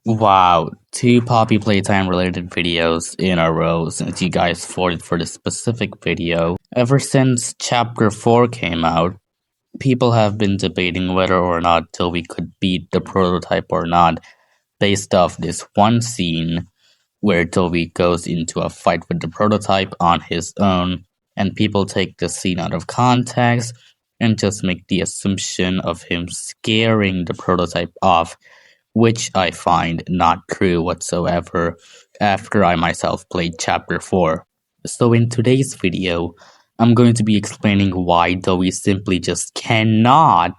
Wow, two Poppy Playtime related videos in a row since you guys voted for this specific video. Ever since Chapter 4 came out, people have been debating whether or not Toby could beat the prototype or not based off this one scene where Toby goes into a fight with the prototype on his own, and people take the scene out of context and just make the assumption of him scaring the prototype off, which I find not true whatsoever after I myself played Chapter 4. So in today's video, I'm going to be explaining why Doey simply just cannot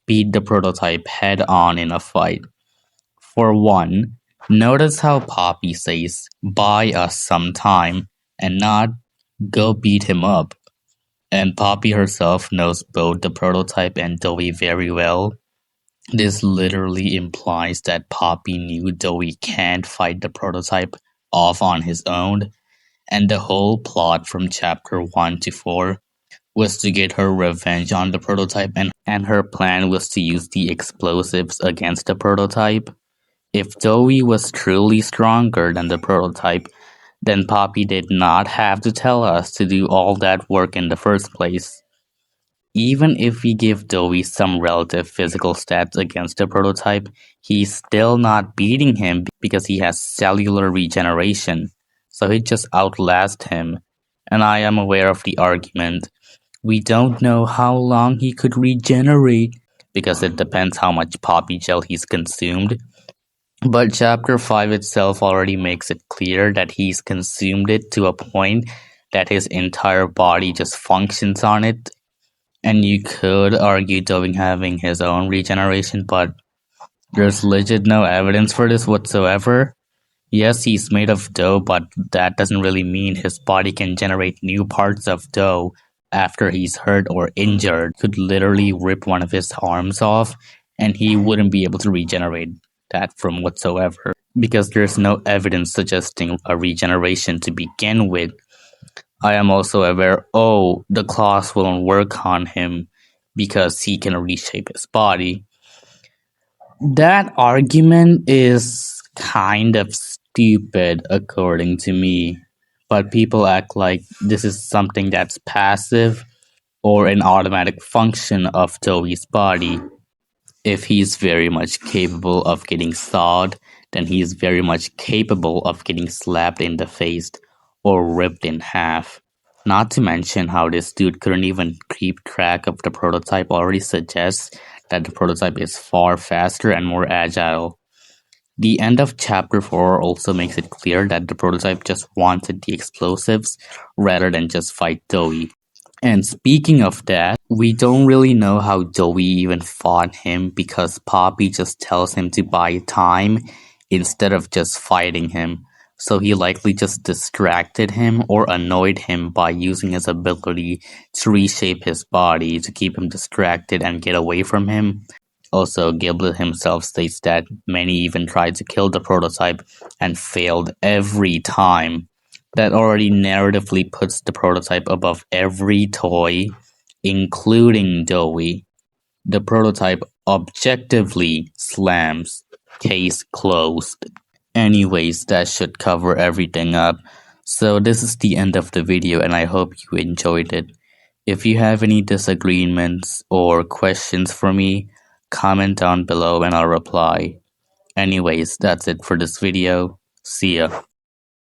beat the prototype head on in a fight. For one, notice how Poppy says buy us some time and not go beat him up. And Poppy herself knows both the prototype and Doey very well. This literally implies that Poppy knew Doey can't fight the prototype off on his own, and the whole plot from chapter 1 to 4 was to get her revenge on the prototype, and her plan was to use the explosives against the prototype. If Doey was truly stronger than the prototype, then Poppy did not have to tell us to do all that work in the first place. Even if we give Doey some relative physical stats against the prototype, he's still not beating him because he has cellular regeneration, so he'd just outlast him. And I am aware of the argument. We don't know how long he could regenerate, because it depends how much Poppy Gel he's consumed. But Chapter 5 itself already makes it clear that he's consumed it to a point that his entire body just functions on it. And you could argue Doey having his own regeneration, but there's legit no evidence for this whatsoever. Yes, he's made of dough, but that doesn't really mean his body can generate new parts of dough after he's hurt or injured. Could literally rip one of his arms off, and he wouldn't be able to regenerate that from whatsoever, because there's no evidence suggesting a regeneration to begin with. I am also aware, the claws won't work on him because he can reshape his body. That argument is kind of stupid according to me, but people act like this is something that's passive or an automatic function of Doey's body. If he's very much capable of getting sawed, then he's very much capable of getting slapped in the face or ripped in half. Not to mention how this dude couldn't even keep track of the prototype already suggests that the prototype is far faster and more agile. The end of chapter 4 also makes it clear that the prototype just wanted the explosives rather than just fight Doey. And speaking of that, we don't really know how Doey even fought him because Poppy just tells him to buy time instead of just fighting him. So he likely just distracted him or annoyed him by using his ability to reshape his body to keep him distracted and get away from him. Also, Giblet himself states that many even tried to kill the prototype and failed every time. That already narratively puts the prototype above every toy, including Doey. The prototype objectively slams. Case closed. Anyways, that should cover everything up. So this is the end of the video and I hope you enjoyed it. If you have any disagreements or questions for me, comment down below and I'll reply. Anyways, that's it for this video. See ya.